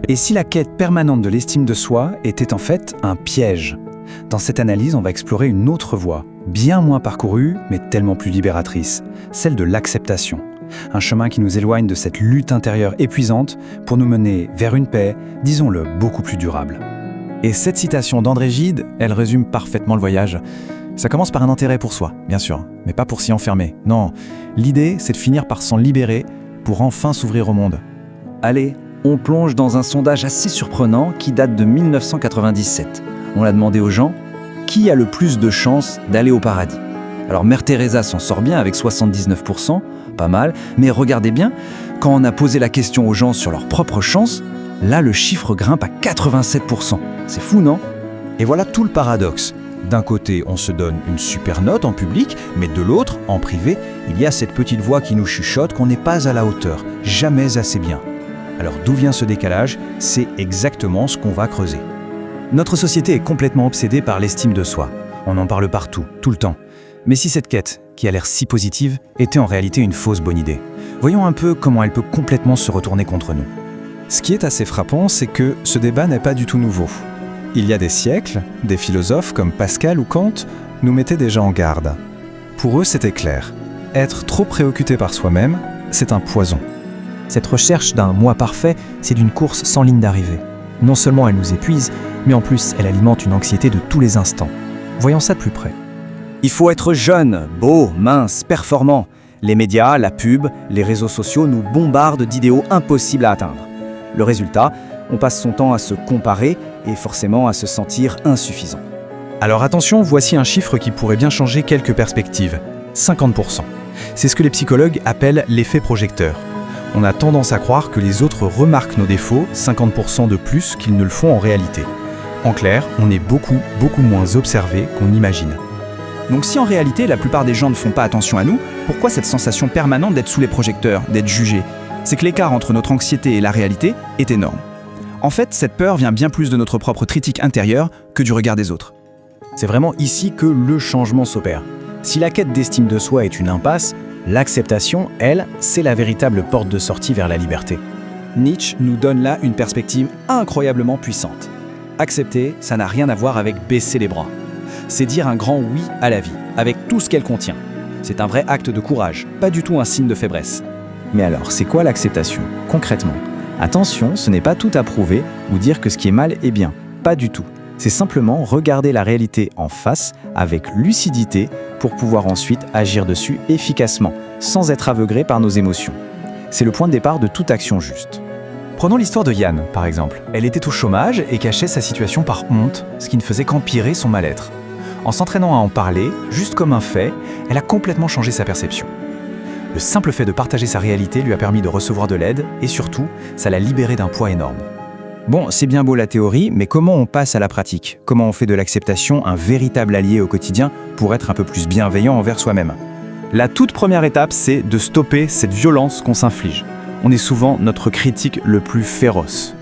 Et si la quête permanente de l'estime de soi était en fait un piège? Dans cette analyse, on va explorer une autre voie, bien moins parcourue, mais tellement plus libératrice, celle de l'acceptation. Un chemin qui nous éloigne de cette lutte intérieure épuisante pour nous mener vers une paix, disons-le, beaucoup plus durable. Et cette citation d'André Gide, elle résume parfaitement le voyage. Ça commence par un intérêt pour soi, bien sûr, mais pas pour s'y enfermer. Non, l'idée, c'est de finir par s'en libérer pour enfin s'ouvrir au monde. Allez, on plonge dans un sondage assez surprenant qui date de 1997. On a demandé aux gens qui a le plus de chances d'aller au paradis. Alors Mère Teresa s'en sort bien avec 79%, pas mal, mais regardez bien, quand on a posé la question aux gens sur leurs propres chances, là le chiffre grimpe à 87%. C'est fou, non? Et voilà tout le paradoxe. D'un côté, on se donne une super note en public, mais de l'autre, en privé, il y a cette petite voix qui nous chuchote qu'on n'est pas à la hauteur, jamais assez bien. Alors d'où vient ce décalage? C'est exactement ce qu'on va creuser. Notre société est complètement obsédée par l'estime de soi. On en parle partout, tout le temps. Mais si cette quête, qui a l'air si positive, était en réalité une fausse bonne idée? Voyons un peu comment elle peut complètement se retourner contre nous. Ce qui est assez frappant, c'est que ce débat n'est pas du tout nouveau. Il y a des siècles, des philosophes comme Pascal ou Kant nous mettaient déjà en garde. Pour eux, c'était clair. Être trop préoccupé par soi-même, c'est un poison. Cette recherche d'un moi parfait, c'est d'une course sans ligne d'arrivée. Non seulement elle nous épuise, mais en plus elle alimente une anxiété de tous les instants. Voyons ça de plus près. Il faut être jeune, beau, mince, performant. Les médias, la pub, les réseaux sociaux nous bombardent d'idéaux impossibles à atteindre. Le résultat, on passe son temps à se comparer et forcément à se sentir insuffisant. Alors attention, voici un chiffre qui pourrait bien changer quelques perspectives. 50%. C'est ce que les psychologues appellent l'effet projecteur. On a tendance à croire que les autres remarquent nos défauts 50% de plus qu'ils ne le font en réalité. En clair, on est beaucoup moins observé qu'on imagine. Donc si en réalité la plupart des gens ne font pas attention à nous, pourquoi cette sensation permanente d'être sous les projecteurs, d'être jugé? C'est que l'écart entre notre anxiété et la réalité est énorme. En fait, cette peur vient bien plus de notre propre critique intérieure que du regard des autres. C'est vraiment ici que le changement s'opère. Si la quête d'estime de soi est une impasse, l'acceptation, elle, c'est la véritable porte de sortie vers la liberté. Nietzsche nous donne là une perspective incroyablement puissante. Accepter, ça n'a rien à voir avec baisser les bras. C'est dire un grand oui à la vie, avec tout ce qu'elle contient. C'est un vrai acte de courage, pas du tout un signe de faiblesse. Mais alors, c'est quoi l'acceptation, concrètement? Attention, ce n'est pas tout approuver ou dire que ce qui est mal est bien. Pas du tout. C'est simplement regarder la réalité en face avec lucidité pour pouvoir ensuite agir dessus efficacement, sans être aveuglé par nos émotions. C'est le point de départ de toute action juste. Prenons l'histoire de Yann, par exemple. Elle était au chômage et cachait sa situation par honte, ce qui ne faisait qu'empirer son mal-être. En s'entraînant à en parler, juste comme un fait, elle a complètement changé sa perception. Le simple fait de partager sa réalité lui a permis de recevoir de l'aide et surtout, ça l'a libéré d'un poids énorme. Bon, c'est bien beau la théorie, mais comment on passe à la pratique? Comment on fait de l'acceptation un véritable allié au quotidien pour être un peu plus bienveillant envers soi-même? La toute première étape, c'est de stopper cette violence qu'on s'inflige. On est souvent notre critique le plus féroce.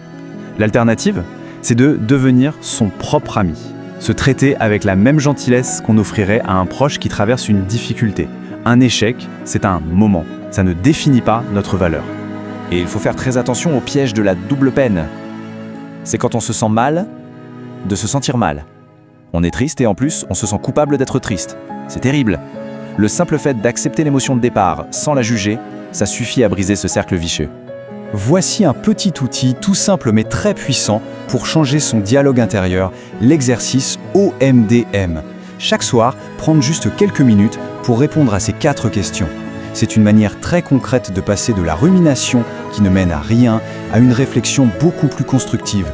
L'alternative, c'est de devenir son propre ami. Se traiter avec la même gentillesse qu'on offrirait à un proche qui traverse une difficulté. Un échec, c'est un moment. Ça ne définit pas notre valeur. Et il faut faire très attention au piège de la double peine. C'est quand on se sent mal, de se sentir mal. On est triste et en plus, on se sent coupable d'être triste. C'est terrible. Le simple fait d'accepter l'émotion de départ sans la juger, ça suffit à briser ce cercle vicieux. Voici un petit outil tout simple mais très puissant pour changer son dialogue intérieur, l'exercice OMDM. Chaque soir, prendre juste quelques minutes pour répondre à ces 4 questions. C'est une manière très concrète de passer de la rumination qui ne mène à rien à une réflexion beaucoup plus constructive.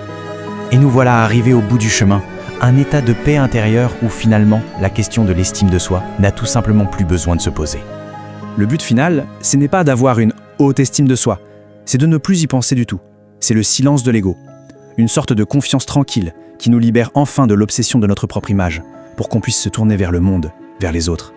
Et nous voilà arrivés au bout du chemin, un état de paix intérieure où finalement la question de l'estime de soi n'a tout simplement plus besoin de se poser. Le but final, ce n'est pas d'avoir une haute estime de soi, c'est de ne plus y penser du tout. C'est le silence de l'ego. Une sorte de confiance tranquille qui nous libère enfin de l'obsession de notre propre image, pour qu'on puisse se tourner vers le monde, vers les autres.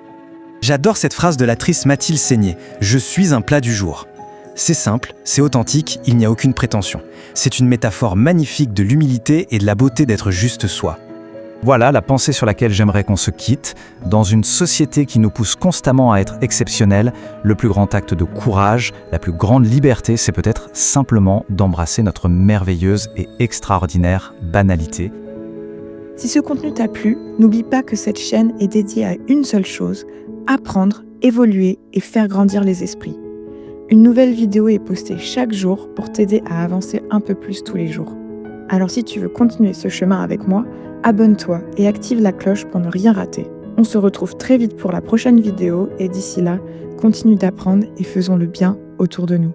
J'adore cette phrase de l'actrice Mathilde Seigné, « Je suis un plat du jour ». C'est simple, c'est authentique, il n'y a aucune prétention. C'est une métaphore magnifique de l'humilité et de la beauté d'être juste soi. Voilà la pensée sur laquelle j'aimerais qu'on se quitte. Dans une société qui nous pousse constamment à être exceptionnels, le plus grand acte de courage, la plus grande liberté, c'est peut-être simplement d'embrasser notre merveilleuse et extraordinaire banalité. Si ce contenu t'a plu, n'oublie pas que cette chaîne est dédiée à une seule chose, apprendre, évoluer et faire grandir les esprits. Une nouvelle vidéo est postée chaque jour pour t'aider à avancer un peu plus tous les jours. Alors si tu veux continuer ce chemin avec moi, abonne-toi et active la cloche pour ne rien rater. On se retrouve très vite pour la prochaine vidéo et d'ici là, continue d'apprendre et faisons le bien autour de nous.